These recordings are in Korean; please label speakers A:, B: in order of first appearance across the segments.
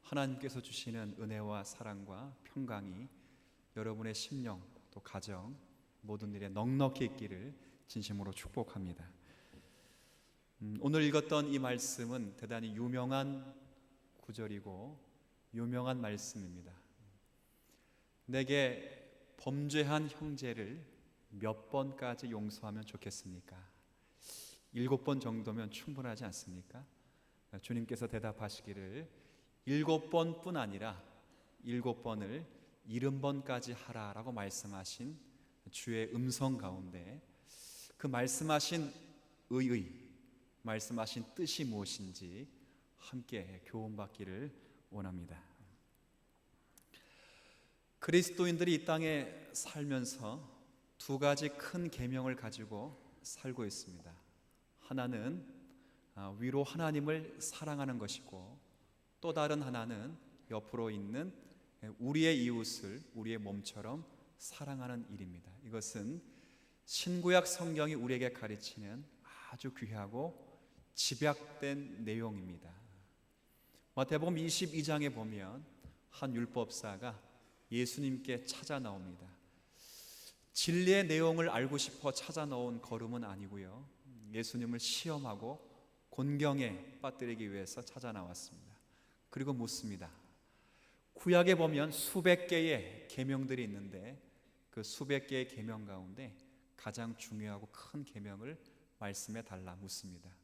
A: 하나님께서 주시는 은혜와 사랑과 평강이 여러분의 심령 또 가정 모든 일에 넉넉히 있기를 진심으로 축복합니다. 오늘 읽었던 이 말씀은 대단히 유명한 구절이고 유명한 말씀입니다. 내게 범죄한 형제를 몇 번까지 용서하면 좋겠습니까? 7번 정도면 충분하지 않습니까? 주님께서 대답하시기를 7번뿐 아니라 7번을 70번까지 하라라고 말씀하신 주의 음성 가운데 그 말씀하신 말씀하신 뜻이 무엇인지 함께 교훈받기를 원합니다. 그리스도인들이 이 땅에 살면서 두 가지 큰 계명을 가지고 살고 있습니다. 하나는 위로 하나님을 사랑하는 것이고 또 다른 하나는 옆으로 있는 우리의 이웃을 우리의 몸처럼 사랑하는 일입니다. 이것은 신구약 성경이 우리에게 가르치는 아주 귀하고 집약된 내용입니다. 마태복음 22장에 보면 한 율법사가 예수님께 찾아 나옵니다. 진리의 내용을 알고 싶어 찾아 나온 걸음은 아니고요, 예수님을 시험하고 곤경에 빠뜨리기 위해서 찾아 나왔습니다. 그리고 묻습니다. 구약에 보면 수백 개의 계명들이 있는데 그 수백 개의 계명 가운데 가장 중요하고 큰 계명을 말씀해 달라 묻습니다.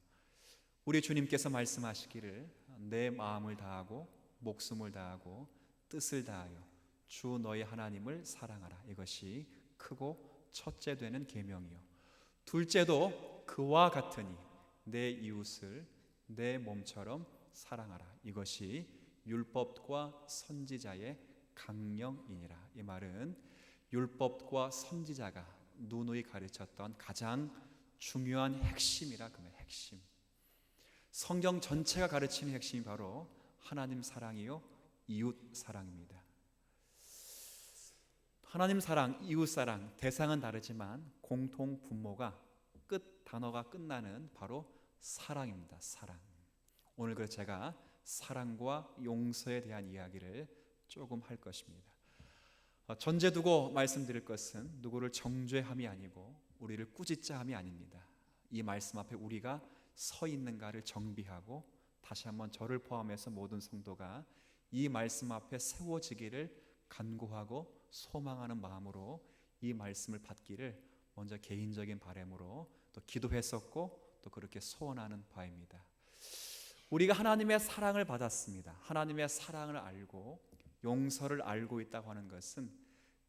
A: 우리 주님께서 말씀하시기를 내 마음을 다하고 목숨을 다하고 뜻을 다하여 주 너희 하나님을 사랑하라. 이것이 크고 첫째 되는 계명이요, 둘째도 그와 같으니 내 이웃을 내 몸처럼 사랑하라. 이것이 율법과 선지자의 강령이니라. 이 말은 율법과 선지자가 누누이 가르쳤던 가장 중요한 핵심이라. 그러면 핵심, 성경 전체가 가르치는 핵심이 바로 하나님 사랑이요 이웃 사랑입니다. 하나님 사랑, 이웃 사랑, 대상은 다르지만 공통 분모가 단어가 끝나는 바로 사랑입니다. 사랑. 오늘 그래서 제가 사랑과 용서에 대한 이야기를 조금 할 것입니다. 전제 두고 말씀드릴 것은 누구를 정죄함이 아니고 우리를 꾸짖자함이 아닙니다. 이 말씀 앞에 우리가 서 있는가를 정비하고 다시 한번 저를 포함해서 모든 성도가 이 말씀 앞에 세워지기를 간구하고 소망하는 마음으로 이 말씀을 받기를 먼저 개인적인 바람으로 또 기도했었고 또 그렇게 소원하는 바입니다. 우리가 하나님의 사랑을 받았습니다. 하나님의 사랑을 알고 용서를 알고 있다고 하는 것은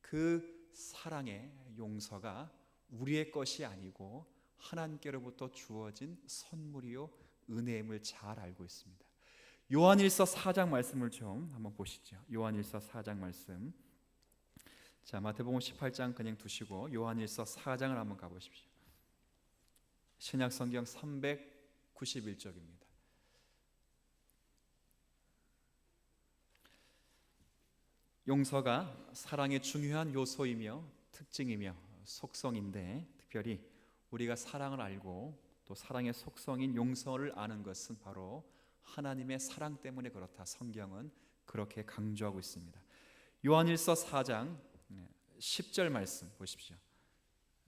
A: 그 사랑의 용서가 우리의 것이 아니고 하나님께로부터 주어진 선물이요 은혜임을 잘 알고 있습니다. 요한일서 4장 말씀을 좀 한번 보시죠. 요한일서 4장 말씀. 자, 마태복음 18장 그냥 두시고 요한일서 4장을 한번 가보십시오. 신약성경 391쪽입니다. 용서가 사랑의 중요한 요소이며 특징이며 속성인데, 특별히 우리가 사랑을 알고 또 사랑의 속성인 용서를 아는 것은 바로 하나님의 사랑 때문에 그렇다. 성경은 그렇게 강조하고 있습니다. 요한일서 4장 10절 말씀 보십시오.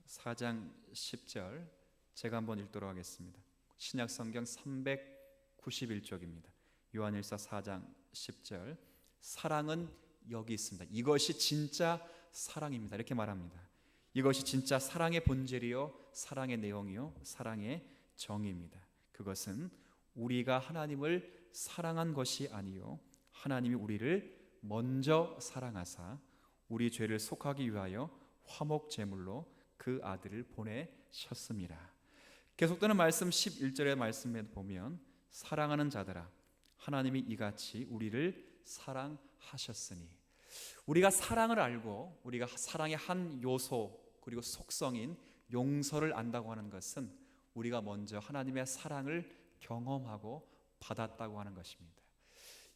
A: 4장 10절 제가 한번 읽도록 하겠습니다. 신약성경 391쪽입니다. 요한일서 4장 10절. 사랑은 여기 있습니다. 이것이 진짜 사랑입니다. 이렇게 말합니다. 이것이 진짜 사랑의 본질이요 사랑의 내용이요 사랑의 정의입니다. 그것은 우리가 하나님을 사랑한 것이 아니요 하나님이 우리를 먼저 사랑하사 우리 죄를 속하기 위하여 화목 제물로 그 아들을 보내셨습니다. 계속되는 말씀 11절의 말씀에 보면 사랑하는 자들아 하나님이 이같이 우리를 사랑하셨으니, 우리가 사랑을 알고 우리가 사랑의 한 요소 그리고 속성인 용서를 안다고 하는 것은 우리가 먼저 하나님의 사랑을 경험하고 받았다고 하는 것입니다.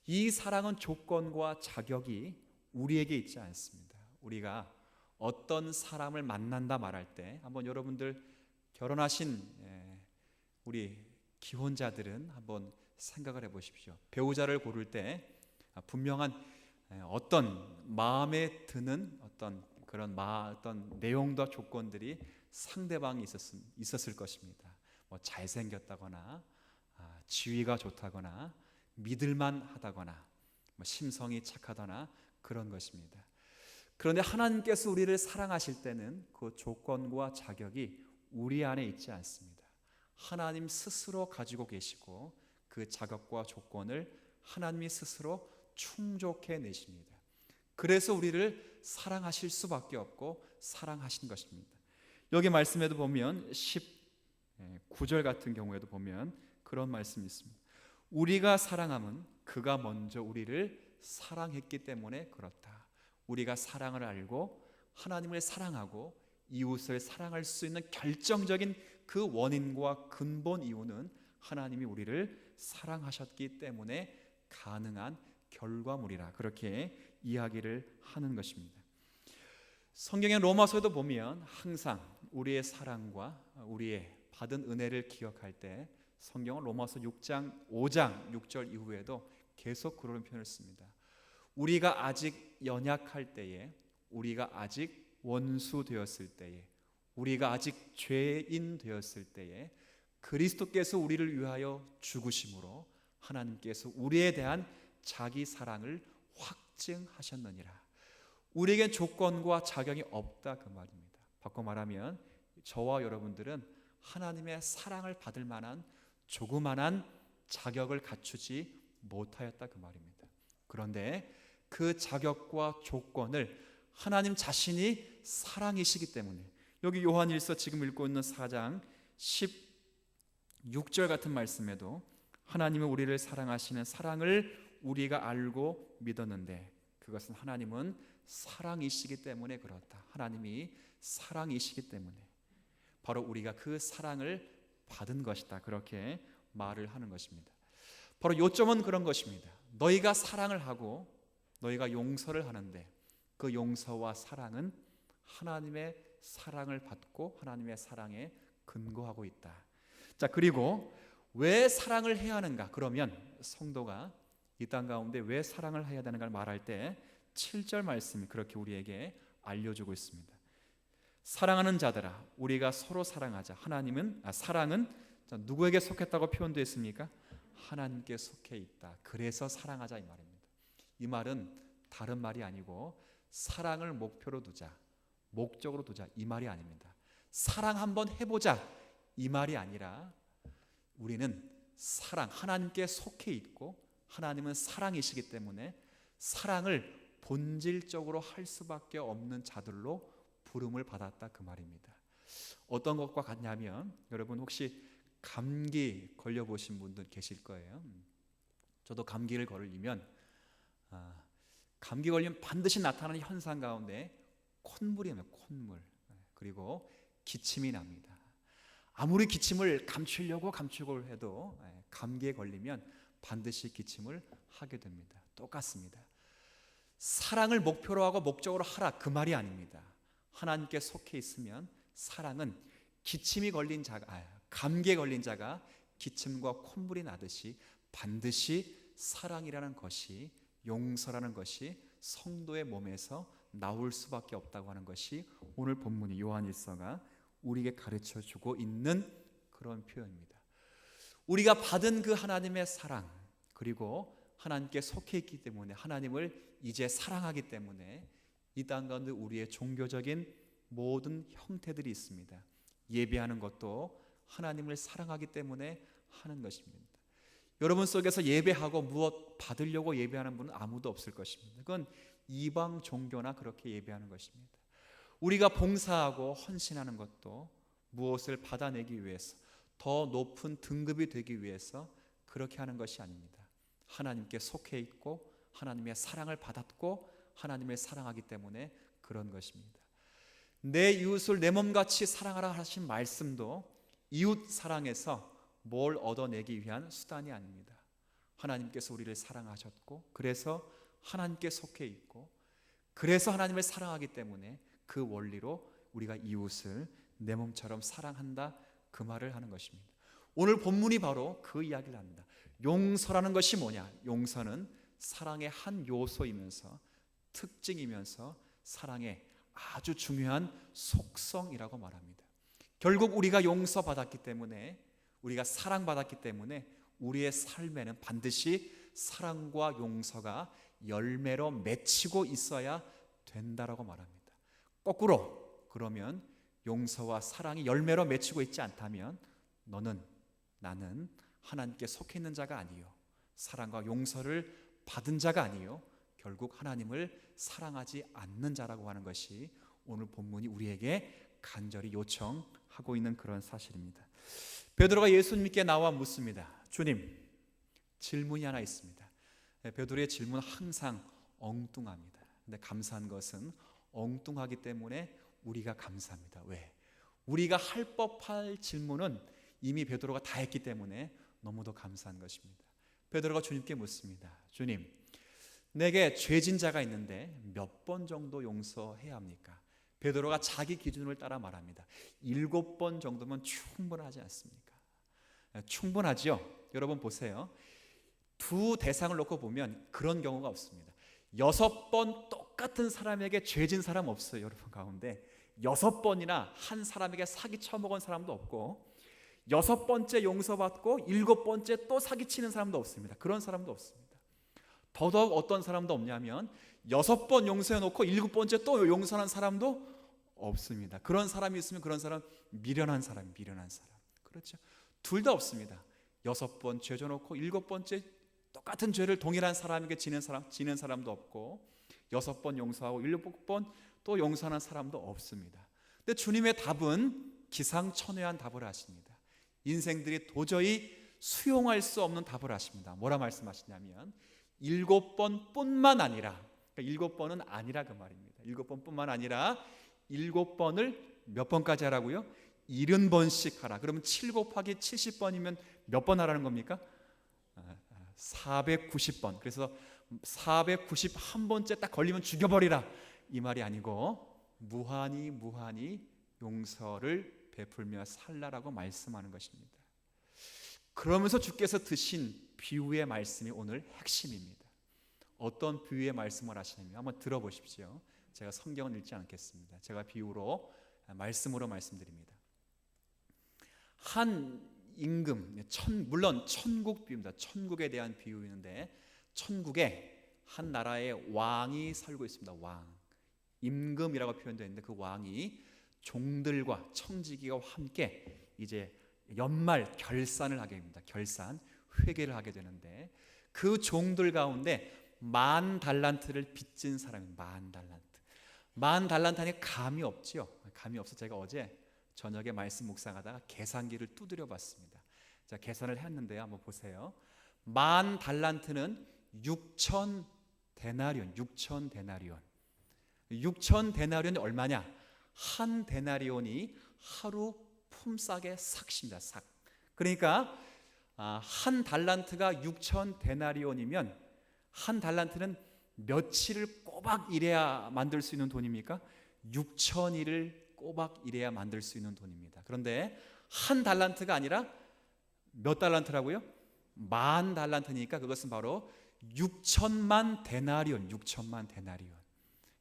A: 이 사랑은 조건과 자격이 우리에게 있지 않습니다. 우리가 어떤 사람을 만난다 말할 때, 한번 여러분들 결혼하신 우리 기혼자들은 한번 생각을 해보십시오. 배우자를 고를 때 분명한 어떤 마음에 드는 어떤 그런 어떤 내용과 조건들이 상대방이 있었을 것입니다. 뭐 잘생겼다거나 지위가 좋다거나 믿을만 하다거나 뭐 심성이 착하다거나 그런 것입니다. 그런데 하나님께서 우리를 사랑하실 때는 그 조건과 자격이 우리 안에 있지 않습니다. 하나님 스스로 가지고 계시고 그 자격과 조건을 하나님이 스스로 충족해 내십니다. 그래서 우리를 사랑하실 수밖에 없고 사랑하신 것입니다. 여기 말씀에도 보면 19절 같은 경우에도 보면 그런 말씀이 있습니다. 우리가 사랑함은 그가 먼저 우리를 사랑했기 때문에 그렇다. 우리가 사랑을 알고 하나님을 사랑하고 이웃을 사랑할 수 있는 결정적인 그 원인과 근본 이유는 하나님이 우리를 사랑하셨기 때문에 가능한 결과물이라 그렇게 이야기를 하는 것입니다. 성경의 로마서에도 보면 항상 우리의 사랑과 우리의 받은 은혜를 기억할 때 성경은 로마서 5장 6절 이후에도 계속 그런 표현을 씁니다. 우리가 아직 연약할 때에, 우리가 아직 원수 되었을 때에, 우리가 아직 죄인 되었을 때에 그리스도께서 우리를 위하여 죽으심으로 하나님께서 우리에 대한 자기 사랑을 확증하셨느니라. 우리에겐 조건과 자격이 없다 그 말입니다. 바꿔 말하면 저와 여러분들은 하나님의 사랑을 받을 만한 조그만한 자격을 갖추지 못하였다 그 말입니다. 그런데 그 자격과 조건을 하나님 자신이 사랑이시기 때문에 여기 요한일서 지금 읽고 있는 4장 16절 같은 말씀에도 하나님은 우리를 사랑하시는 사랑을 우리가 알고 믿었는데 그것은 하나님은 사랑이시기 때문에 그렇다. 하나님이 사랑이시기 때문에 바로 우리가 그 사랑을 받은 것이다. 그렇게 말을 하는 것입니다. 바로 요점은 그런 것입니다. 너희가 사랑을 하고 너희가 용서를 하는데 그 용서와 사랑은 하나님의 사랑을 받고 하나님의 사랑에 근거하고 있다. 자, 그리고 왜 사랑을 해야 하는가? 그러면 성도가 이 땅 가운데 왜 사랑을 해야 되는가를 말할 때 7절 말씀이 그렇게 우리에게 알려주고 있습니다. 사랑하는 자들아 우리가 서로 사랑하자. 사랑은 누구에게 속했다고 표현되어 있습니까? 하나님께 속해 있다. 그래서 사랑하자 이 말입니다. 이 말은 다른 말이 아니고 사랑을 목표로 두자, 목적으로 두자 이 말이 아닙니다. 사랑 한번 해보자 이 말이 아니라 우리는 하나님께 속해 있고 하나님은 사랑이시기 때문에 사랑을 본질적으로 할 수밖에 없는 자들로 부름을 받았다 그 말입니다. 어떤 것과 같냐면 여러분 혹시 감기 걸려보신 분들 계실 거예요. 저도 감기를 걸리면 감기 걸리면 반드시 나타나는 현상 가운데 콧물이 나요. 콧물. 그리고 기침이 납니다. 아무리 기침을 감추려고 해도 감기에 걸리면 반드시 기침을 하게 됩니다. 똑같습니다. 사랑을 목표로 하고 목적으로 하라 그 말이 아닙니다. 하나님께 속해 있으면 사랑은 감기에 걸린 자가 기침과 콧물이 나듯이 반드시 사랑이라는 것이 용서라는 것이 성도의 몸에서 나올 수밖에 없다고 하는 것이 오늘 본문이 요한일서가 우리에게 가르쳐주고 있는 그런 표현입니다. 우리가 받은 그 하나님의 사랑 그리고 하나님께 속해 있기 때문에 하나님을 이제 사랑하기 때문에 이 땅 가운데 우리의 종교적인 모든 형태들이 있습니다. 예배하는 것도 하나님을 사랑하기 때문에 하는 것입니다. 여러분 속에서 예배하고 무엇 받으려고 예배하는 분은 아무도 없을 것입니다. 그건 이방 종교나 그렇게 예배하는 것입니다. 우리가 봉사하고 헌신하는 것도 무엇을 받아내기 위해서 더 높은 등급이 되기 위해서 그렇게 하는 것이 아닙니다. 하나님께 속해 있고 하나님의 사랑을 받았고 하나님을 사랑하기 때문에 그런 것입니다. 내 이웃을 내 몸같이 사랑하라 하신 말씀도 이웃 사랑에서 뭘 얻어내기 위한 수단이 아닙니다. 하나님께서 우리를 사랑하셨고 그래서 하나님께 속해 있고 그래서 하나님을 사랑하기 때문에 그 원리로 우리가 이웃을 내 몸처럼 사랑한다 그 말을 하는 것입니다. 오늘 본문이 바로 그 이야기를 합니다. 용서라는 것이 뭐냐? 용서는 사랑의 한 요소이면서 특징이면서 사랑의 아주 중요한 속성이라고 말합니다. 결국 우리가 용서받았기 때문에, 우리가 사랑받았기 때문에 우리의 삶에는 반드시 사랑과 용서가 열매로 맺히고 있어야 된다라고 말합니다. 거꾸로 그러면 용서와 사랑이 열매로 맺히고 있지 않다면 너는, 나는 하나님께 속해 있는 자가 아니요, 사랑과 용서를 받은 자가 아니요, 결국 하나님을 사랑하지 않는 자라고 하는 것이 오늘 본문이 우리에게 간절히 요청하고 있는 그런 사실입니다. 베드로가 예수님께 나와 묻습니다. 주님, 질문이 하나 있습니다. 베드로의 질문은 항상 엉뚱합니다. 근데 감사한 것은 엉뚱하기 때문에 우리가 감사합니다. 왜? 우리가 할 법할 질문은 이미 베드로가 다 했기 때문에 너무도 감사한 것입니다. 베드로가 주님께 묻습니다. 주님, 내게 죄진 자가 있는데 몇 번 정도 용서해야 합니까? 베드로가 자기 기준을 따라 말합니다. 7번 정도면 충분하지 않습니까? 충분하죠? 여러분 보세요. 두 대상을 놓고 보면 그런 경우가 없습니다. 6번 똑같은 사람에게 죄진 사람 없어요. 여러분 가운데 6번이나 한 사람에게 사기 쳐먹은 사람도 없고, 6번째 용서받고 7번째 또 사기치는 사람도 없습니다. 그런 사람도 없습니다. 더더욱 어떤 사람도 없냐면 6번 용서해놓고 7번째 또 용서하는 사람도 없습니다. 그런 사람이 있으면 그런 사람 미련한 사람, 미련한 사람. 그렇죠? 둘 다 없습니다. 6번 죄 져놓고 7번째 똑같은 죄를 동일한 사람에게 지는 사람도 없고, 6번 용서하고 7번 또 용서하는 사람도 없습니다. 근데 주님의 답은 기상천외한 답을 하십니다. 인생들이 도저히 수용할 수 없는 답을 하십니다. 뭐라 말씀하시냐면 7번 뿐만 아니라, 그러니까 7번은 아니라 그 말입니다. 7번 뿐만 아니라 7번을 몇 번까지 하라고요? 70번씩 하라. 그러면 7 곱하기 70번이면 몇 번 하라는 겁니까? 490번. 그래서 491번째 딱 걸리면 죽여버리라, 이 말이 아니고 무한히 용서를 베풀며 살라라고 말씀하는 것입니다. 그러면서 주께서 드신 비유의 말씀이 오늘 핵심입니다. 어떤 비유의 말씀을 하시냐면 한번 들어보십시오. 제가 성경은 읽지 않겠습니다. 제가 비유로, 말씀으로 말씀드립니다. 한 임금, 물론 천국 비유입니다. 천국에 대한 비유인데, 천국에 한 나라의 왕이 살고 있습니다. 왕, 임금이라고 표현되어 있는데, 그 왕이 종들과 청지기와 함께 이제 연말 결산을 하게 됩니다. 결산, 회계를 하게 되는데, 그 종들 가운데 10,000달란트를 빚진 사람이 10,000달란트. 10,000달란트 하니 감이 없지요. 감이 없어 제가 어제 저녁에 말씀 묵상하다가 계산기를 두드려 봤습니다. 자, 계산을 했는데요. 한번 보세요. 10,000달란트는 6,000데나리온. 6,000데나리온이 얼마냐? 한 데나리온이 하루 품삯의 삭입니다. 삭. 그러니까 한 달란트가 6,000데나리온이면 한 달란트는 며칠을 꼬박 일해야 만들 수 있는 돈입니까? 6,000일을 꼬박 일해야 만들 수 있는 돈입니다. 그런데 한 달란트가 아니라 몇 달란트라고요? 10,000달란트니까 그것은 바로 6천만 데나리온.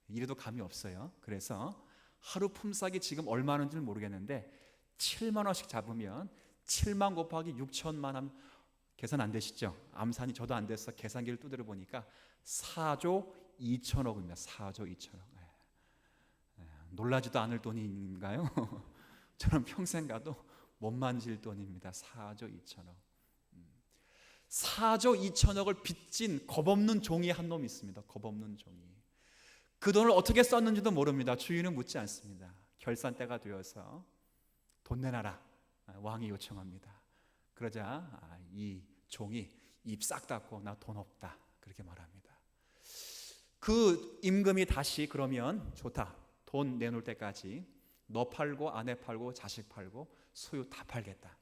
A: 이래도 감이 없어요. 그래서 하루 품삯이 지금 얼마인지 모르겠는데 7만 원씩 잡으면 7만 곱하기 6천만 하면 계산 안 되시죠? 암산이 저도 안 돼서 계산기를 두드려 보니까 4조 2천억입니다. 4조 2천억. 놀라지도 않을 돈인가요? 저는 평생 가도 못 만질 돈입니다. 4조 2천억. 4조 2천억을 빚진 겁없는 종이 한 놈이 있습니다. 겁없는 종이. 그 돈을 어떻게 썼는지도 모릅니다. 주인은 묻지 않습니다. 결산 때가 되어서 돈 내놔라, 왕이 요청합니다. 그러자 이 종이 입 싹 닫고 나 돈 없다, 그렇게 말합니다. 그 임금이 다시 그러면 좋다, 돈 내놓을 때까지 너 팔고 아내 팔고 자식 팔고 소유 다 팔겠다,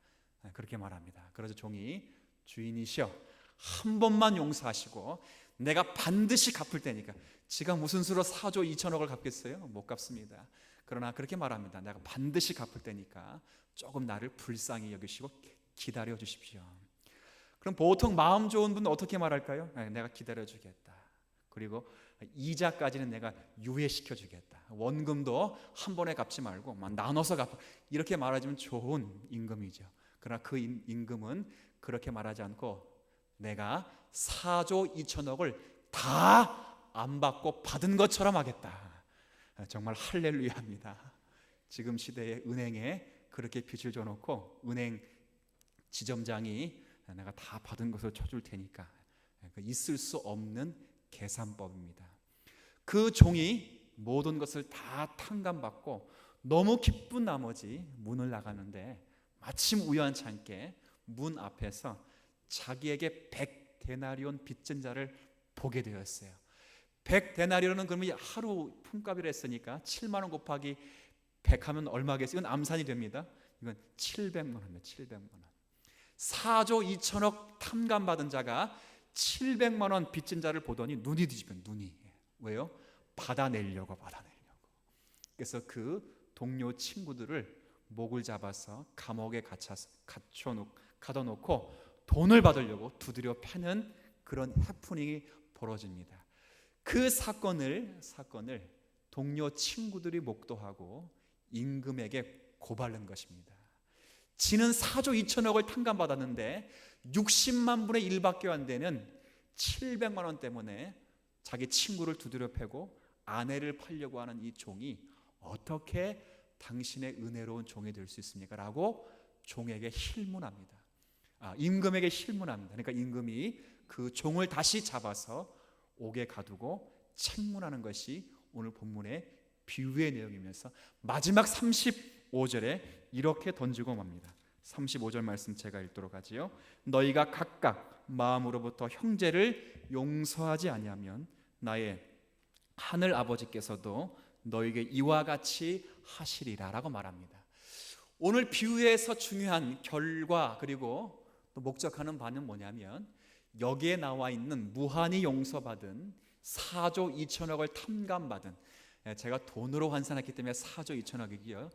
A: 그렇게 말합니다. 그래서 종이 주인이시여 한 번만 용서하시고 내가 반드시 갚을 테니까. 지가 무슨 수로 4조 2천억을 갚겠어요? 못 갚습니다. 그러나 그렇게 말합니다. 내가 반드시 갚을 테니까 조금 나를 불쌍히 여기시고 기다려 주십시오. 그럼 보통 마음 좋은 분은 어떻게 말할까요? 내가 기다려주겠다. 그리고 이자까지는 내가 유예시켜주겠다. 원금도 한 번에 갚지 말고 나눠서 갚아. 이렇게 말해주면 좋은 임금이죠. 그러나 그 임금은 그렇게 말하지 않고 내가 4조 2천억을 다 안 받고 받은 것처럼 하겠다. 정말 할렐루야입니다. 지금 시대의 은행에 그렇게 빚을 줘놓고 은행 지점장이 내가 다 받은 것을 쳐줄 테니까, 있을 수 없는 계산법입니다. 그 종이 모든 것을 다 탕감받고 너무 기쁜 나머지 문을 나가는데 마침 우연찮게 문 앞에서 자기에게 100데나리온 빚진 자를 보게 되었어요. 100데나리온은 그러면 하루 품값이라 했으니까 7만 원 곱하기 100 하면 얼마겠어요? 이건 암산이 됩니다. 이건 700만 원입니다. 700만 원. 4조 2천억 탕감받은 자가 700만 원 빚진 자를 보더니 눈이 뒤집혀. 눈이. 왜요? 받아내려고. 그래서 그 동료 친구들을 목을 잡아서 감옥에 가둬놓고 돈을 받으려고 두드려 패는 그런 해프닝이 벌어집니다. 그 사건을 동료 친구들이 목도하고 임금에게 고발한 것입니다. 지는 4조 2천억을 탕감받았는데 60만 분의 1밖에 안 되는 700만 원 때문에 자기 친구를 두드려 패고 아내를 팔려고 하는 이 종이 어떻게 당신의 은혜로운 종이 될 수 있습니까? 라고 종에게 힐문합니다. 임금에게 힐문합니다. 그러니까 임금이 그 종을 다시 잡아서 옥에 가두고 책문하는 것이 오늘 본문의 비유의 내용이면서 마지막 35절에 이렇게 던지고 맙니다. 35절 말씀 제가 읽도록 하지요. 너희가 각각 마음으로부터 형제를 용서하지 아니하면 나의 하늘 아버지께서도 너에게 이와 같이 하시리라 라고 말합니다. 오늘 비유에서 중요한 결과 그리고 또 목적하는 바는 뭐냐면 여기에 나와 있는 무한히 용서받은 4조 2천억을 탕감받은, 제가 돈으로 환산했기 때문에 4조 2천억이고요.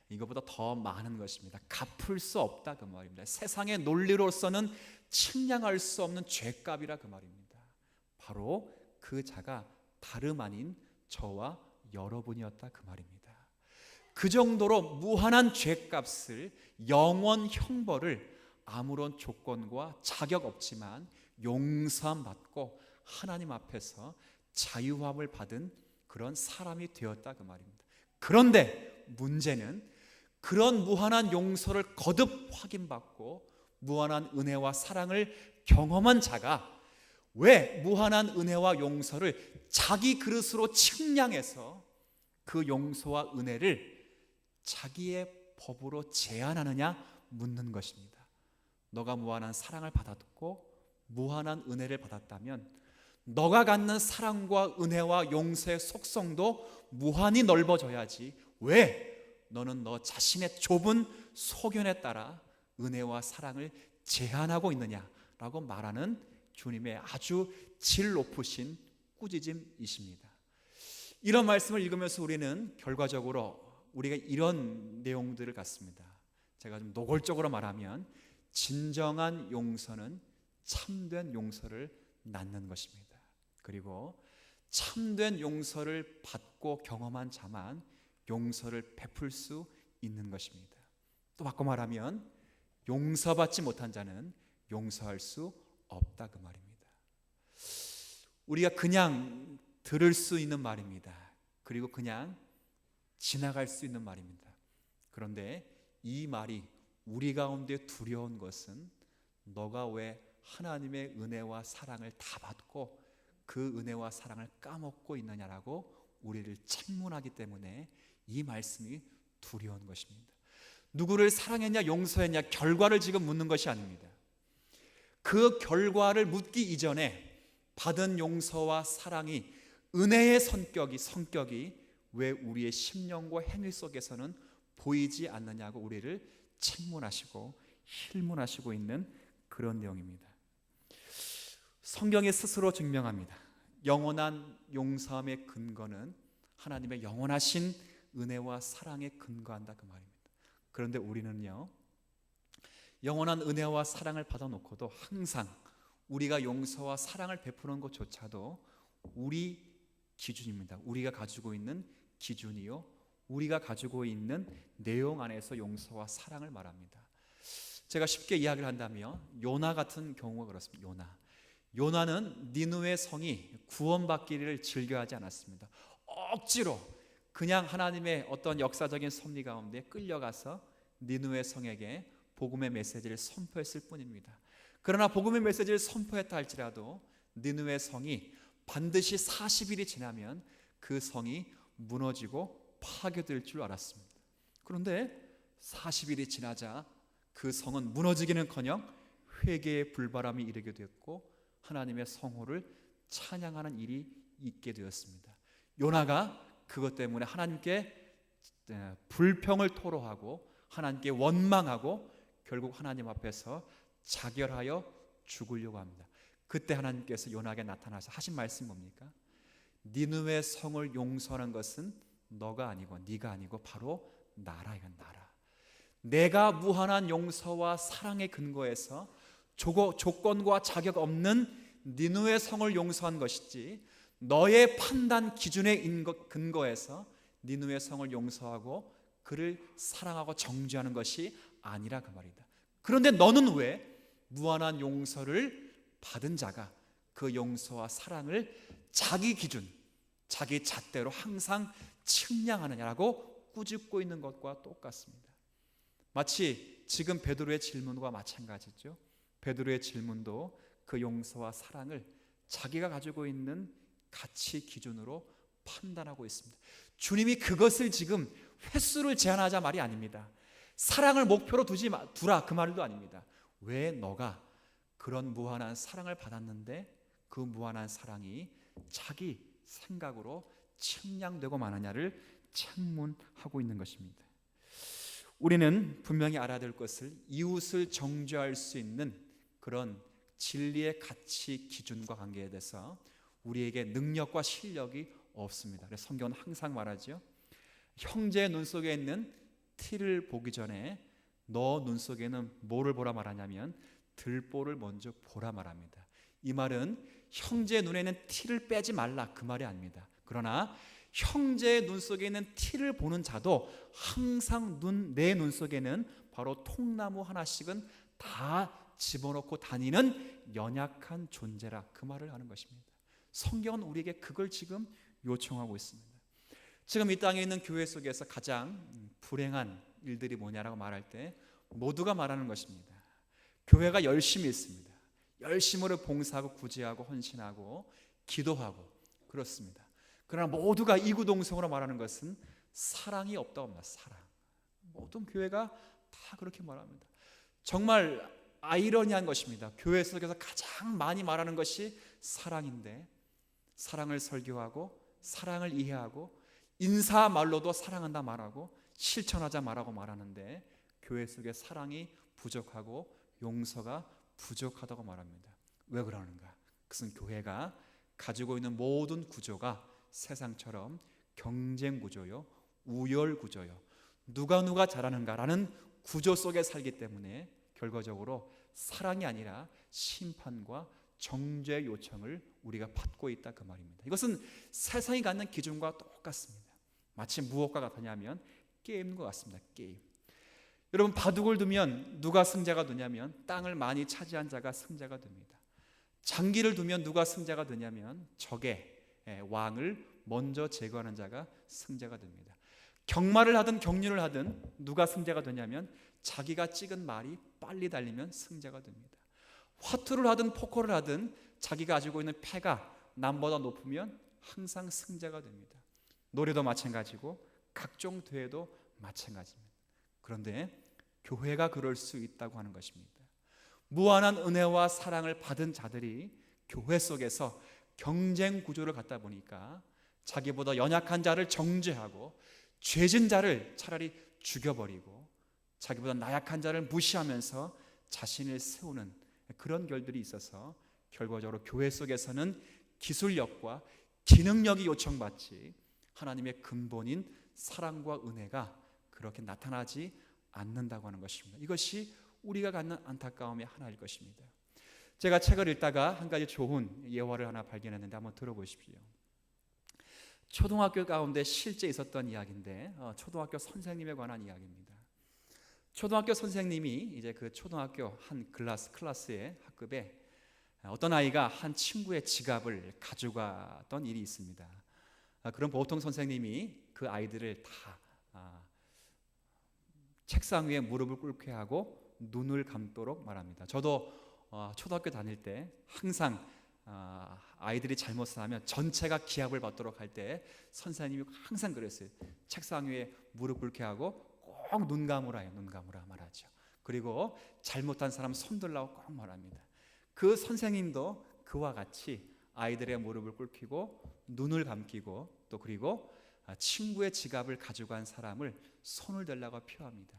A: 이거보다 더 많은 것입니다. 갚을 수 없다 그 말입니다. 세상의 논리로서는 측량할 수 없는 죄값이라 그 말입니다. 바로 그 자가 다름 아닌 저와 여러분이었다 그 말입니다. 그 정도로 무한한 죄값을, 영원 형벌을 아무런 조건과 자격 없지만 용서함 받고 하나님 앞에서 자유함을 받은 그런 사람이 되었다 그 말입니다. 그런데 문제는 그런 무한한 용서를 거듭 확인받고 무한한 은혜와 사랑을 경험한 자가 왜 무한한 은혜와 용서를 자기 그릇으로 측량해서 그 용서와 은혜를 자기의 법으로 제한하느냐 묻는 것입니다. 너가 무한한 사랑을 받았고 무한한 은혜를 받았다면 너가 갖는 사랑과 은혜와 용서의 속성도 무한히 넓어져야지 왜 너는 너 자신의 좁은 소견에 따라 은혜와 사랑을 제한하고 있느냐라고 말하는 주님의 아주 질 높으신 꾸짖음이십니다. 이런 말씀을 읽으면서 우리는 결과적으로 우리가 이런 내용들을 갖습니다. 제가 좀 노골적으로 말하면 진정한 용서는 참된 용서를 낳는 것입니다. 그리고 참된 용서를 받고 경험한 자만 용서를 베풀 수 있는 것입니다. 또 바꿔 말하면 용서받지 못한 자는 용서할 수 없다 그 말입니다. 우리가 그냥 들을 수 있는 말입니다. 그리고 그냥 지나갈 수 있는 말입니다. 그런데 이 말이 우리 가운데 두려운 것은 너가 왜 하나님의 은혜와 사랑을 다 받고 그 은혜와 사랑을 까먹고 있느냐라고 우리를 책문하기 때문에 이 말씀이 두려운 것입니다. 누구를 사랑했냐 용서했냐 결과를 지금 묻는 것이 아닙니다. 그 결과를 묻기 이전에 받은 용서와 사랑이 은혜의 성격이 왜 우리의 심령과 행위 속에서는 보이지 않느냐고 우리를 책문하시고 힐문하시고 있는 그런 내용입니다. 성경이 스스로 증명합니다. 영원한 용서함의 근거는 하나님의 영원하신 은혜와 사랑에 근거한다 그 말입니다. 그런데 우리는요 영원한 은혜와 사랑을 받아놓고도 항상 우리가 용서와 사랑을 베푸는 것조차도 우리 기준입니다. 우리가 가지고 있는 기준이요, 우리가 가지고 있는 내용 안에서 용서와 사랑을 말합니다. 제가 쉽게 이야기를 한다면 요나 같은 경우가 그렇습니다. 요나는 니느웨 성이 구원받기를 즐겨하지 않았습니다. 억지로 그냥 하나님의 어떤 역사적인 섭리 가운데 끌려가서 니느웨 성에게 복음의 메시지를 선포했을 뿐입니다. 그러나 복음의 메시지를 선포했다 할지라도 니느웨 성이 반드시 40일이 지나면 그 성이 무너지고 파괴될 줄 알았습니다. 그런데 40일이 지나자 그 성은 무너지기는커녕 회개의 불바람이 일게 되었고 하나님의 성호를 찬양하는 일이 있게 되었습니다. 요나가 그것 때문에 하나님께 불평을 토로하고 하나님께 원망하고 결국 하나님 앞에서 자결하여 죽으려고 합니다. 그때 하나님께서 요나에게 나타나서 하신 말씀이 뭡니까? 니느웨 성을 용서하는 것은 너가 아니고 네가 아니고 바로 나라. 이건 나라. 내가 무한한 용서와 사랑의 근거에서 조건과 자격 없는 니느웨 성을 용서한 것이지 너의 판단 기준의 근거에서 니느웨 성을 용서하고 그를 사랑하고 정죄하는 것이 아니라 그 말이다. 그런데 너는 왜 무한한 용서를 받은 자가 그 용서와 사랑을 자기 기준, 자기 잣대로 항상 측량하느냐라고 꾸짖고 있는 것과 똑같습니다. 마치 지금 베드로의 질문과 마찬가지죠. 베드로의 질문도 그 용서와 사랑을 자기가 가지고 있는 가치 기준으로 판단하고 있습니다. 주님이 그것을 지금 횟수를 제한하자 말이 아닙니다. 사랑을 목표로 두라 그 말도 아닙니다. 왜 너가 그런 무한한 사랑을 받았는데 그 무한한 사랑이 자기 생각으로 측량되고 마느냐를 책문하고 있는 것입니다. 우리는 분명히 알아야 될 것을 이웃을 정죄할 수 있는 그런 진리의 가치 기준과 관계에 대해서 우리에게 능력과 실력이 없습니다. 그래서 성경은 항상 말하죠. 형제의 눈 속에 있는 티를 보기 전에 너 눈 속에는 뭐를 보라 말하냐면 들보를 먼저 보라 말합니다. 이 말은 형제의 눈에 있는 티를 빼지 말라 그 말이 아닙니다. 그러나 형제의 눈 속에 있는 티를 보는 자도 항상 내 눈 속에는 바로 통나무 하나씩은 다 집어넣고 다니는 연약한 존재라 그 말을 하는 것입니다. 성경은 우리에게 그걸 지금 요청하고 있습니다. 지금 이 땅에 있는 교회 속에서 가장 불행한 일들이 뭐냐라고 말할 때 모두가 말하는 것입니다. 교회가 열심히 있습니다. 열심으로 봉사하고 구제하고 헌신하고 기도하고 그렇습니다. 그러나 모두가 이구동성으로 말하는 것은 사랑이 없다고 합니다. 사랑. 모든 교회가 다 그렇게 말합니다. 정말 아이러니한 것입니다. 교회 속에서 가장 많이 말하는 것이 사랑인데 사랑을 설교하고 사랑을 이해하고 인사 말로도 사랑한다 말하고 실천하자 말하고 말하는데 교회 속에 사랑이 부족하고 용서가 부족하다고 말합니다. 왜 그러는가? 그것은 교회가 가지고 있는 모든 구조가 세상처럼 경쟁 구조요, 우열 구조요, 누가 잘하는가라는 구조 속에 살기 때문에 결과적으로 사랑이 아니라 심판과 정죄 요청을 우리가 받고 있다 그 말입니다. 이것은 세상이 갖는 기준과 똑같습니다. 마치 무엇과 같으냐면 게임과 같습니다. 게임. 여러분 바둑을 두면 누가 승자가 되냐면 땅을 많이 차지한 자가 승자가 됩니다. 장기를 두면 누가 승자가 되냐면 적의 왕을 먼저 제거하는 자가 승자가 됩니다. 경마를 하든 경륜을 하든 누가 승자가 되냐면 자기가 찍은 말이 빨리 달리면 승자가 됩니다. 화투를 하든 포커를 하든 자기가 가지고 있는 패가 남보다 높으면 항상 승자가 됩니다. 노래도 마찬가지고 각종 대회도 마찬가지입니다. 그런데 교회가 그럴 수 있다고 하는 것입니다. 무한한 은혜와 사랑을 받은 자들이 교회 속에서 경쟁 구조를 갖다 보니까 자기보다 연약한 자를 정죄하고 죄진 자를 차라리 죽여버리고 자기보다 나약한 자를 무시하면서 자신을 세우는 그런 결들이 있어서 결과적으로 교회 속에서는 기술력과 기능력이 요청받지 하나님의 근본인 사랑과 은혜가 그렇게 나타나지 않는다고 하는 것입니다. 이것이 우리가 갖는 안타까움의 하나일 것입니다. 제가 책을 읽다가 한 가지 좋은 예화를 하나 발견했는데 한번 들어보십시오. 초등학교 가운데 실제 있었던 이야기인데 초등학교 선생님에 관한 이야기입니다. 초등학교 선생님이 이제 그 초등학교 한 클래스의 학급에 어떤 아이가 한 친구의 지갑을 가져갔던 일이 있습니다. 그럼 보통 선생님이 그 아이들을 다 책상 위에 무릎을 꿇게 하고 눈을 감도록 말합니다. 저도 초등학교 다닐 때 항상 아이들이 잘못을 하면 전체가 기합을 받도록 할 때 선생님이 항상 그랬어요. 책상 위에 무릎 꿇게 하고 꼭 눈 감으라 해요. 눈 감으라 말하죠. 그리고 잘못한 사람 손 들라고 꼭 말합니다. 그 선생님도 그와 같이 아이들의 무릎을 꿇히고 눈을 감기고 또 그리고 친구의 지갑을 가져간 사람을 손을 들라고 표합니다.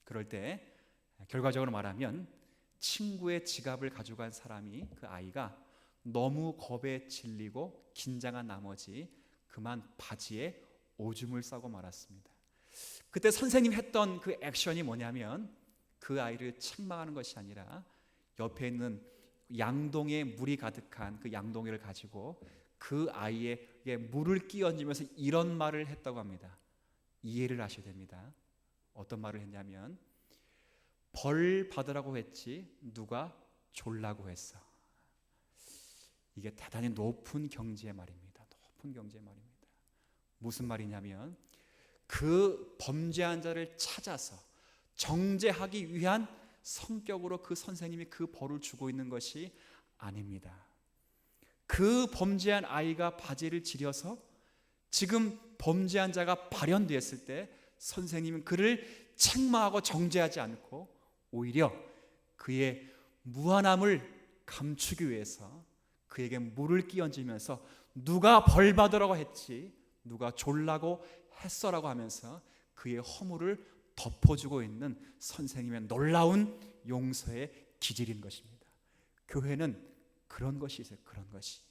A: 그럴 때 결과적으로 말하면 친구의 지갑을 가져간 사람이 그 아이가 너무 겁에 질리고 긴장한 나머지 그만 바지에 오줌을 싸고 말았습니다. 그때 선생님이 했던 그 액션이 뭐냐면 그 아이를 책망하는 것이 아니라 옆에 있는 양동이에 물이 가득한 그 양동이를 가지고 그 아이에게 물을 끼얹으면서 이런 말을 했다고 합니다. 이해를 하셔야 됩니다. 어떤 말을 했냐면 벌 받으라고 했지 누가 졸라고 했어. 이게 대단히 높은 경지의 말입니다. 높은 경지의 말입니다. 무슨 말이냐면 그 범죄한 자를 찾아서 정죄하기 위한 성격으로 그 선생님이 그 벌을 주고 있는 것이 아닙니다. 그 범죄한 아이가 바지를 지려서 지금 범죄한 자가 발현되었을 때 선생님은 그를 책망하고 정죄하지 않고 오히려 그의 무한함을 감추기 위해서 그에게 물을 끼얹으면서 누가 벌 받으라고 했지 누가 졸라고 했어라고 하면서 그의 허물을 덮어주고 있는 선생님의 놀라운 용서의 기질인 것입니다. 교회는 그런 것이 있어요. 그런 것이.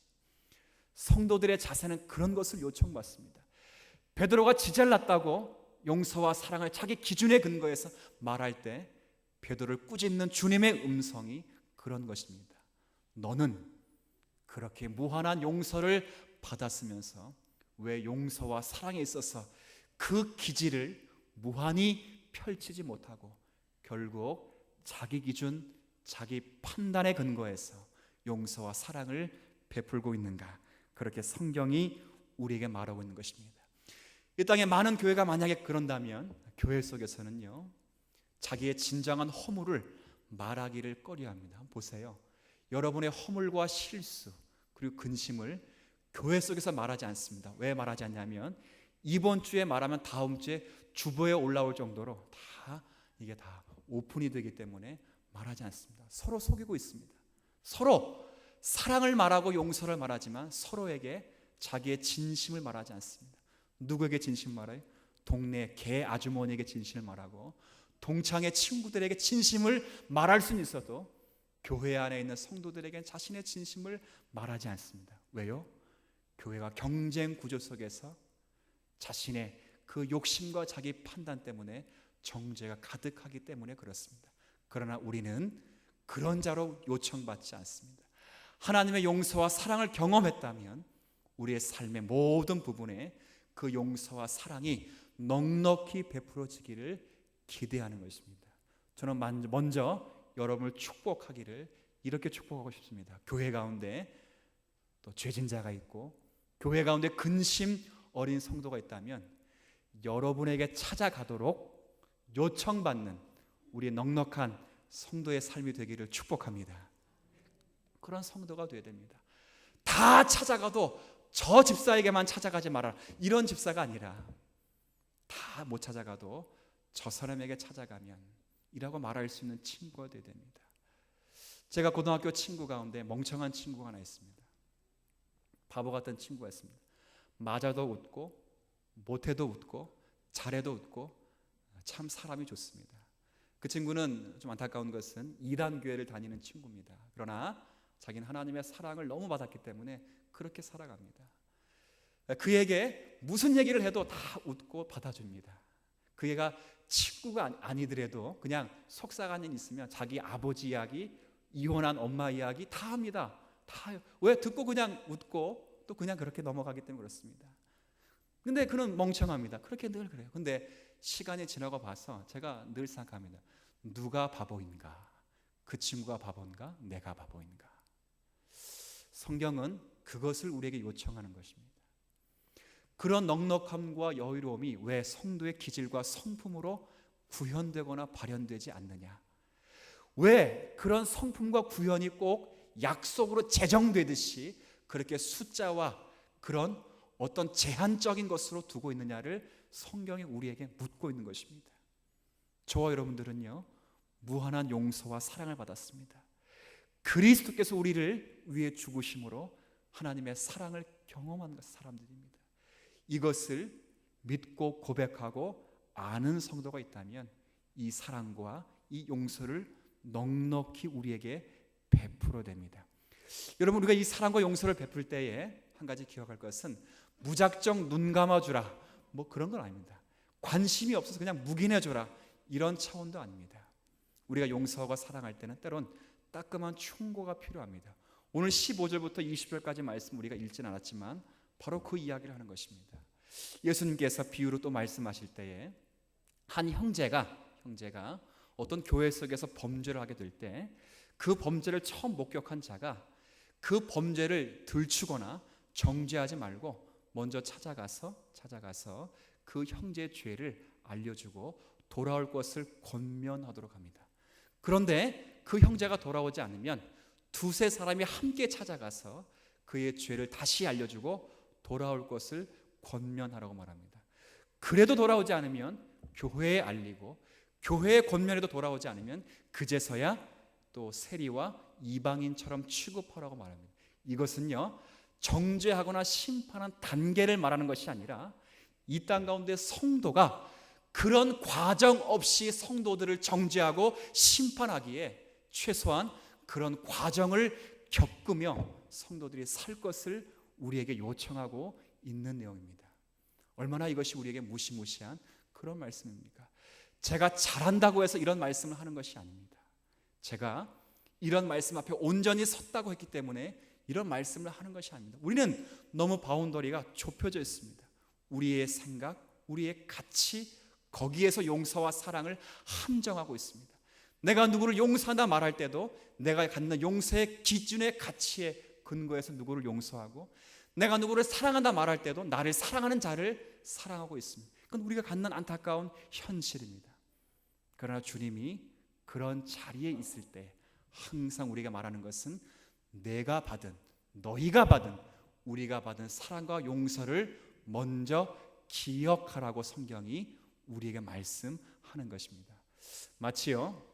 A: 성도들의 자세는 그런 것을 요청받습니다. 베드로가 지잘났다고 용서와 사랑을 자기 기준에 근거해서 말할 때 베드로를 꾸짖는 주님의 음성이 그런 것입니다. 너는 그렇게 무한한 용서를 받았으면서 왜 용서와 사랑에 있어서 그 기질을 무한히 펼치지 못하고 결국 자기 기준, 자기 판단에 근거해서 용서와 사랑을 베풀고 있는가? 그렇게 성경이 우리에게 말하고 있는 것입니다. 이 땅에 많은 교회가 만약에 그런다면 교회 속에서는요 자기의 진정한 허물을 말하기를 꺼려합니다. 보세요. 여러분의 허물과 실수 그리고 근심을 교회 속에서 말하지 않습니다. 왜 말하지 않냐면 이번 주에 말하면 다음 주에 주보에 올라올 정도로 이게 다 오픈이 되기 때문에 말하지 않습니다. 서로 속이고 있습니다. 서로 사랑을 말하고 용서를 말하지만 서로에게 자기의 진심을 말하지 않습니다. 누구에게 진심 말해요? 동네 개 아주머니에게 진심을 말하고 동창의 친구들에게 진심을 말할 수는 있어도 교회 안에 있는 성도들에게 자신의 진심을 말하지 않습니다. 왜요? 교회가 경쟁 구조 속에서 자신의 그 욕심과 자기 판단 때문에 정죄가 가득하기 때문에 그렇습니다. 그러나 우리는 그런 자로 요청받지 않습니다. 하나님의 용서와 사랑을 경험했다면 우리의 삶의 모든 부분에 그 용서와 사랑이 넉넉히 베풀어지기를 기대하는 것입니다. 저는 먼저 여러분을 축복하기를 이렇게 축복하고 싶습니다. 교회 가운데 또 죄진 자가 있고 교회 가운데 근심 어린 성도가 있다면 여러분에게 찾아가도록 요청받는 우리의 넉넉한 성도의 삶이 되기를 축복합니다. 그런 성도가 되어야 됩니다. 다 찾아가도 저 집사에게만 찾아가지 마라 이런 집사가 아니라 다 못 찾아가도 저 사람에게 찾아가면 이라고 말할 수 있는 친구가 되어야 됩니다. 제가 고등학교 친구 가운데 멍청한 친구가 하나 있습니다. 바보 같은 친구가 있습니다. 맞아도 웃고 못해도 웃고 잘해도 웃고 참 사람이 좋습니다. 그 친구는 좀 안타까운 것은 이단 교회를 다니는 친구입니다. 그러나 자기는 하나님의 사랑을 너무 받았기 때문에 그렇게 살아갑니다. 그에게 무슨 얘기를 해도 다 웃고 받아줍니다. 그 애가 친구가 아니더라도 그냥 속삭이는 있으면 자기 아버지 이야기, 이혼한 엄마 이야기 다 합니다. 다 왜 듣고 그냥 웃고 또 그냥 그렇게 넘어가기 때문에 그렇습니다. 근데 그는 멍청합니다. 그렇게 늘 그래요. 근데 시간이 지나고 봐서 제가 늘 생각합니다. 누가 바보인가? 그 친구가 바보인가? 내가 바보인가? 성경은 그것을 우리에게 요청하는 것입니다. 그런 넉넉함과 여유로움이 왜 성도의 기질과 성품으로 구현되거나 발현되지 않느냐? 왜 그런 성품과 구현이 꼭 약속으로 제정되듯이 그렇게 숫자와 그런 어떤 제한적인 것으로 두고 있느냐를 성경이 우리에게 묻고 있는 것입니다. 저와 여러분들은요, 무한한 용서와 사랑을 받았습니다. 그리스도께서 우리를 위해 죽으심으로 하나님의 사랑을 경험한 사람들입니다. 이것을 믿고 고백하고 아는 성도가 있다면 이 사랑과 이 용서를 넉넉히 우리에게 베풀어 됩니다. 여러분, 우리가 이 사랑과 용서를 베풀 때에 한 가지 기억할 것은 무작정 눈 감아주라 뭐 그런 건 아닙니다. 관심이 없어서 그냥 묵인해줘라 이런 차원도 아닙니다. 우리가 용서하고 사랑할 때는 때론 따끔한 충고가 필요합니다. 오늘 15절부터 20절까지 말씀 우리가 읽진 않았지만 바로 그 이야기를 하는 것입니다. 예수님께서 비유로 또 말씀하실 때에 한 형제가 어떤 교회 속에서 범죄를 하게 될 때 그 범죄를 처음 목격한 자가 그 범죄를 들추거나 정죄하지 말고 먼저 찾아가서 그 형제의 죄를 알려주고 돌아올 것을 권면하도록 합니다. 그런데 그 형제가 돌아오지 않으면 두세 사람이 함께 찾아가서 그의 죄를 다시 알려주고 돌아올 것을 권면하라고 말합니다. 그래도 돌아오지 않으면 교회에 알리고 교회에 권면해도 돌아오지 않으면 그제서야 또 세리와 이방인처럼 취급하라고 말합니다. 이것은요, 정죄하거나 심판한 단계를 말하는 것이 아니라 이 땅 가운데 성도가 그런 과정 없이 성도들을 정죄하고 심판하기에 최소한 그런 과정을 겪으며 성도들이 살 것을 우리에게 요청하고 있는 내용입니다. 얼마나 이것이 우리에게 무시무시한 그런 말씀입니까? 제가 잘한다고 해서 이런 말씀을 하는 것이 아닙니다. 제가 이런 말씀 앞에 온전히 섰다고 했기 때문에 이런 말씀을 하는 것이 아닙니다. 우리는 너무 바운더리가 좁혀져 있습니다. 우리의 생각, 우리의 가치, 거기에서 용서와 사랑을 함정하고 있습니다. 내가 누구를 용서한다 말할 때도 내가 갖는 용서의 기준의 가치에 근거해서 누구를 용서하고, 내가 누구를 사랑한다 말할 때도 나를 사랑하는 자를 사랑하고 있습니다. 그건 우리가 갖는 안타까운 현실입니다. 그러나 주님이 그런 자리에 있을 때 항상 우리가 말하는 것은 내가 받은, 너희가 받은, 우리가 받은 사랑과 용서를 먼저 기억하라고 성경이 우리에게 말씀하는 것입니다. 마치요,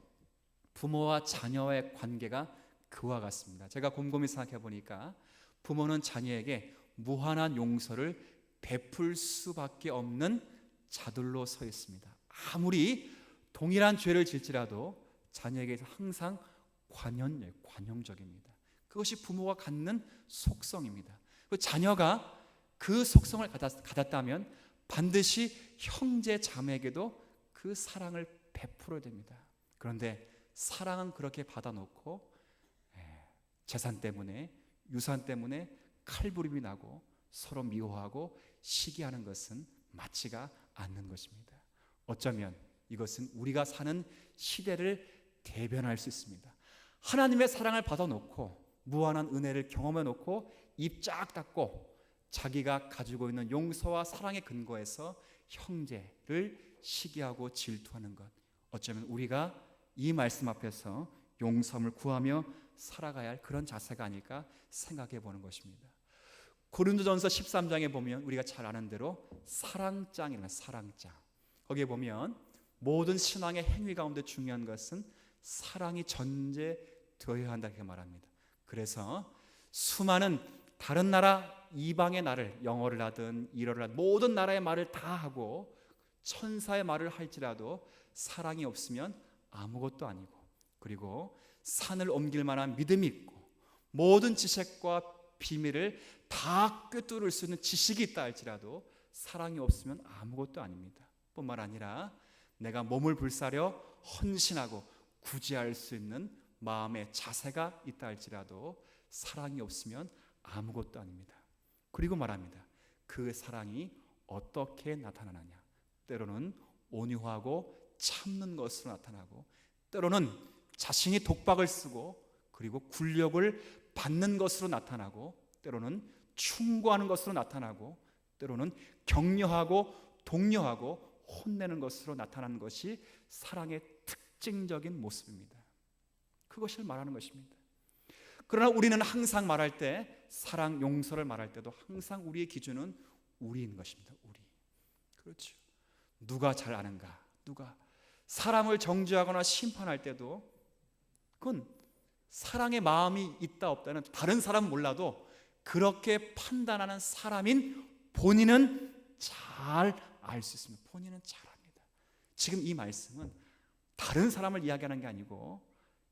A: 부모와 자녀의 관계가 그와 같습니다. 제가 곰곰이 생각해 보니까 부모는 자녀에게 무한한 용서를 베풀 수밖에 없는 자들로 서 있습니다. 아무리 동일한 죄를 짓지라도 자녀에게서 항상 관용적입니다. 그것이 부모가 갖는 속성입니다. 그 자녀가 그 속성을 가졌다면 반드시 형제 자매에게도 그 사랑을 베풀어야 됩니다. 그런데 사랑은 그렇게 받아놓고 재산 때문에, 유산 때문에 칼부림이 나고 서로 미워하고 시기하는 것은 맞지가 않는 것입니다. 어쩌면 이것은 우리가 사는 시대를 대변할 수 있습니다. 하나님의 사랑을 받아놓고 무한한 은혜를 경험해놓고 입 쫙 닫고 자기가 가지고 있는 용서와 사랑의 근거에서 형제를 시기하고 질투하는 것, 어쩌면 우리가 이 말씀 앞에서 용서함을 구하며 살아가야 할 그런 자세가 아닐까 생각해 보는 것입니다. 고린도전서 13장에 보면 우리가 잘 아는 대로 사랑장이라는 사랑장, 거기에 보면 모든 신앙의 행위 가운데 중요한 것은 사랑이 전제되어야 한다 이렇게 말합니다. 그래서 수많은 다른 나라 이방의 나를, 영어를 하든 일어를 하든 모든 나라의 말을 다 하고 천사의 말을 할지라도 사랑이 없으면 아무것도 아니고, 그리고 산을 옮길 만한 믿음이 있고 모든 지식과 비밀을 다 꿰뚫을 수 있는 지식이 있다 할지라도 사랑이 없으면 아무것도 아닙니다. 뿐만 아니라 내가 몸을 불사려 헌신하고 구제할 수 있는 마음의 자세가 있다 할지라도 사랑이 없으면 아무것도 아닙니다. 그리고 말합니다. 그 사랑이 어떻게 나타나느냐? 때로는 온유하고 참는 것으로 나타나고, 때로는 자신이 독박을 쓰고 그리고 굴욕을 받는 것으로 나타나고, 때로는 충고하는 것으로 나타나고, 때로는 격려하고 독려하고 혼내는 것으로 나타나는 것이 사랑의 특징적인 모습입니다. 그것을 말하는 것입니다. 그러나 우리는 항상 말할 때, 사랑, 용서를 말할 때도 항상 우리의 기준은 우리인 것입니다. 우리. 그렇죠. 누가 잘 아는가? 누가? 사람을 정죄하거나 심판할 때도 그건 사랑의 마음이 있다 없다는 다른 사람은 몰라도 그렇게 판단하는 사람인 본인은 잘 알 수 있습니다. 본인은 잘 압니다. 지금 이 말씀은 다른 사람을 이야기하는 게 아니고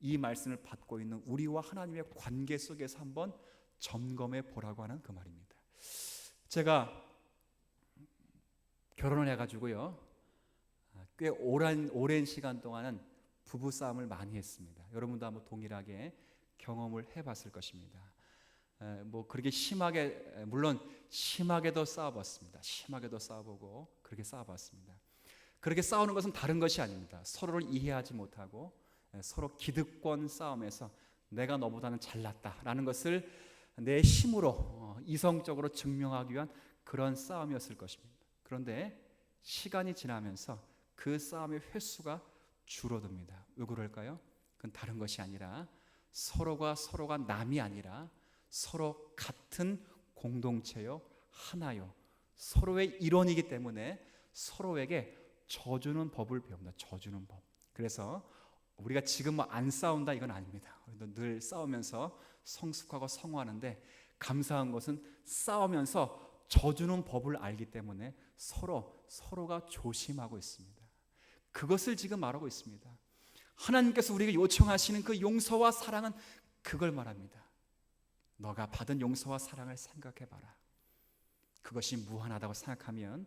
A: 이 말씀을 받고 있는 우리와 하나님의 관계 속에서 한번 점검해 보라고 하는 그 말입니다. 제가 결혼을 해가지고요, 꽤 오랜 시간 동안은 부부 싸움을 많이 했습니다. 여러분도 한번 동일하게 경험을 해봤을 것입니다. 뭐 그렇게 심하게, 물론 심하게도 싸워봤습니다. 심하게도 싸워보고 그렇게 싸워봤습니다. 그렇게 싸우는 것은 다른 것이 아닙니다. 서로를 이해하지 못하고 서로 기득권 싸움에서 내가 너보다는 잘났다라는 것을 내 힘으로 이성적으로 증명하기 위한 그런 싸움이었을 것입니다. 그런데 시간이 지나면서 그 싸움의 횟수가 줄어듭니다. 왜 그럴까요? 그건 다른 것이 아니라 서로가 남이 아니라 서로 같은 공동체요, 하나요, 서로의 일원이기 때문에 서로에게 져주는 법을 배웁니다. 져주는 법. 그래서 우리가 지금 안 싸운다 이건 아닙니다. 우리도 늘 싸우면서 성숙하고 성화하는데, 감사한 것은 싸우면서 져주는 법을 알기 때문에 서로가 조심하고 있습니다. 그것을 지금 말하고 있습니다. 하나님께서 우리에게 요청하시는 그 용서와 사랑은 그걸 말합니다. 너가 받은 용서와 사랑을 생각해봐라. 그것이 무한하다고 생각하면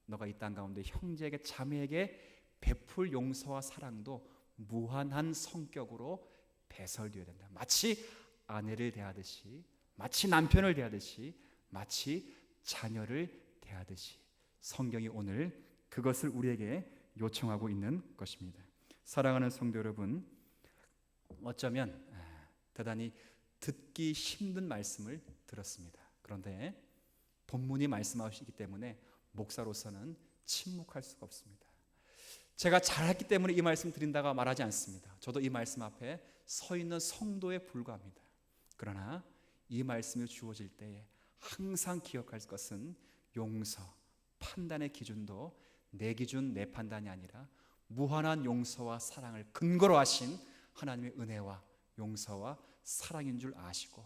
A: 너가 이 땅 가운데 형제에게, 자매에게 베풀 용서와 사랑도 무한한 성격으로 배설되어야 된다. 마치 아내를 대하듯이, 마치 남편을 대하듯이, 마치 자녀를 대하듯이 성경이 오늘 그것을 우리에게 요청하고 있는 것입니다. 사랑하는 성도 여러분, 어쩌면 대단히 듣기 힘든 말씀을 들었습니다. 그런데 본문이 말씀하시기 때문에 목사로서는 침묵할 수가 없습니다. 제가 잘했기 때문에 이 말씀 드린다고 말하지 않습니다. 저도 이 말씀 앞에 서 있는 성도에 불과합니다. 그러나 이 말씀이 주어질 때에 항상 기억할 것은 용서, 판단의 기준도 내 기준, 내 판단이 아니라 무한한 용서와 사랑을 근거로 하신 하나님의 은혜와 용서와 사랑인 줄 아시고,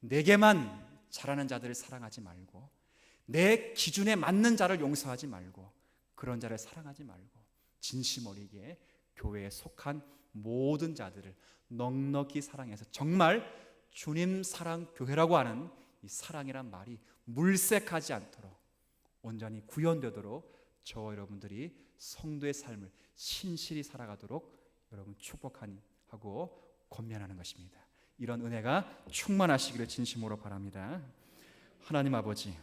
A: 내게만 잘하는 자들을 사랑하지 말고 내 기준에 맞는 자를 용서하지 말고 그런 자를 사랑하지 말고 진심 어리게 교회에 속한 모든 자들을 넉넉히 사랑해서 정말 주님 사랑 교회라고 하는 이 사랑이란 말이 물색하지 않도록 온전히 구현되도록 저와 여러분들이 성도의 삶을 신실히 살아가도록 여러분 축복하고 권면하는 것입니다. 이런 은혜가 충만하시기를 진심으로 바랍니다. 하나님 아버지,